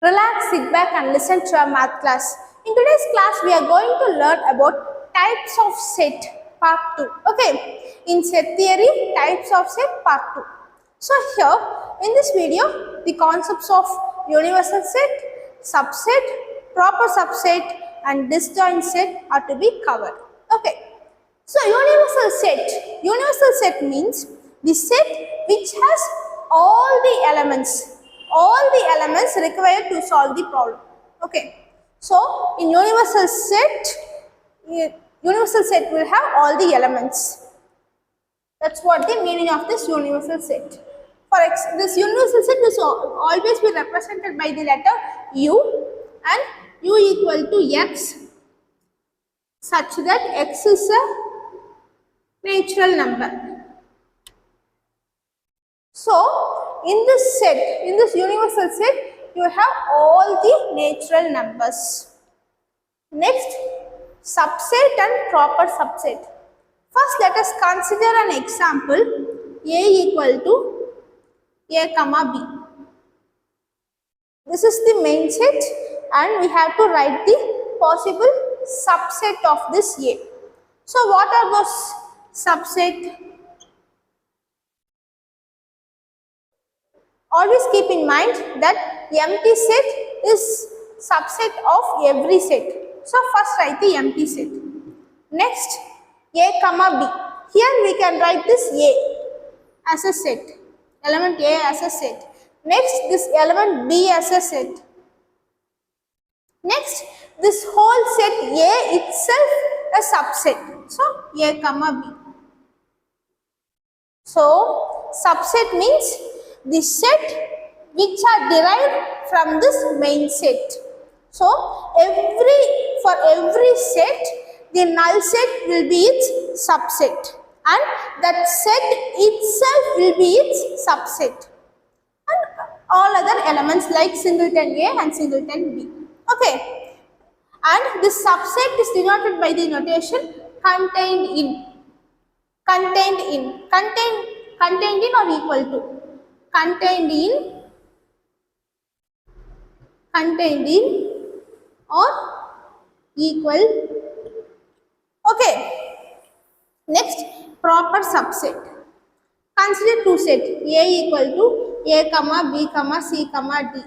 Relax, sit back and listen to our math class. In today's class, we are going to learn about types of set part 2. Okay, in set theory, types of set part 2. So here, in this video, the concepts of universal set, subset, proper subset and disjoint set are to be covered. Okay, so universal set means the set which has all the elements required to solve the problem. Okay, so in universal set will have all the elements. That's what the meaning of this universal set. This universal set will always be represented by the letter U and U equal to X, such that X is a natural number. So in this universal set, you have all the natural numbers. Next, subset and proper subset. First, let us consider an example. A equal to A comma B. This is the main set and we have to write the possible subset of this A. So what are those subset? Always keep in mind that empty set is subset of every set. So first write the empty set. Next, A comma B. Here we can write this A as a set, element A as a set. Next, this element B as a set. Next, this whole set A itself a subset. So A comma B. So subset means the set which are derived from this main set. So for every set, the null set will be its subset and that set itself will be its subset, and all other elements like singleton A and singleton B. Okay, and this subset is denoted by the notation contained in or equal to, contained in or equal. Okay, next, proper subset. Consider two sets, A equal to A comma B comma C comma D,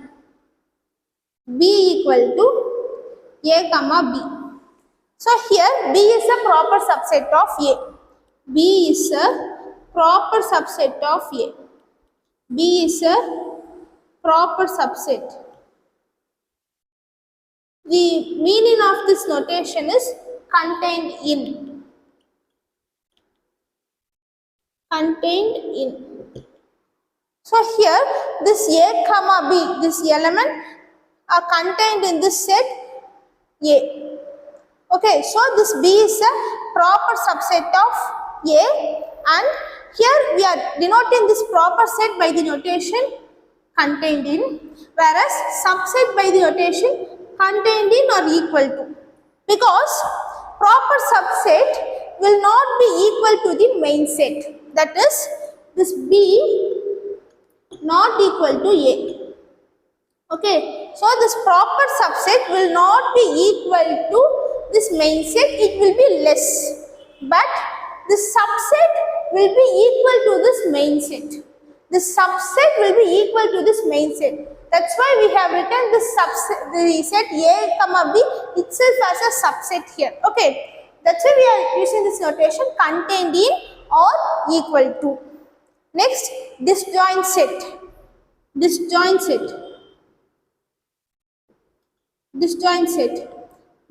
B equal to A comma B. So here B is a proper subset of A. B is a proper subset of A. B is a proper subset. The meaning of this notation is contained in. Contained in. So here this A comma B, this element are contained in this set A. Okay, so this B is a proper subset of A, and here we are denoting this proper set by the notation contained in, whereas subset by the notation contained in or equal to, because proper subset will not be equal to the main set. That is, this B not equal to A. Okay, so this proper subset will not be equal to this main set, it will be less, but this subset will be equal to this main set. This subset will be equal to this main set. That's why we have written this subset, the set A comma B itself as a subset here. Okay, that's why we are using this notation contained in or equal to. Next, disjoint set. Disjoint set. Disjoint set.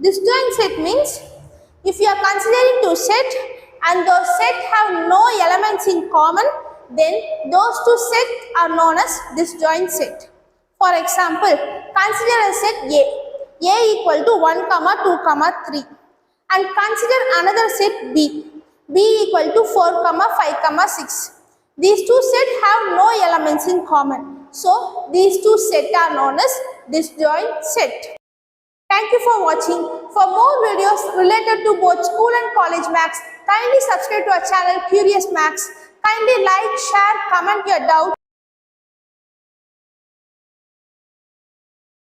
Disjoint set means if you are considering two sets and those sets have no elements in common, then those two sets are known as disjoint set. For example, consider a set A equal to 1, 2, 3, and consider another set B equal to 4, 5, 6. These two sets have no elements in common. So these two sets are known as disjoint set. Thank you for watching. For more videos related to both school and college maths, kindly subscribe to our channel Curious Maths. Kindly like, share, comment your doubts.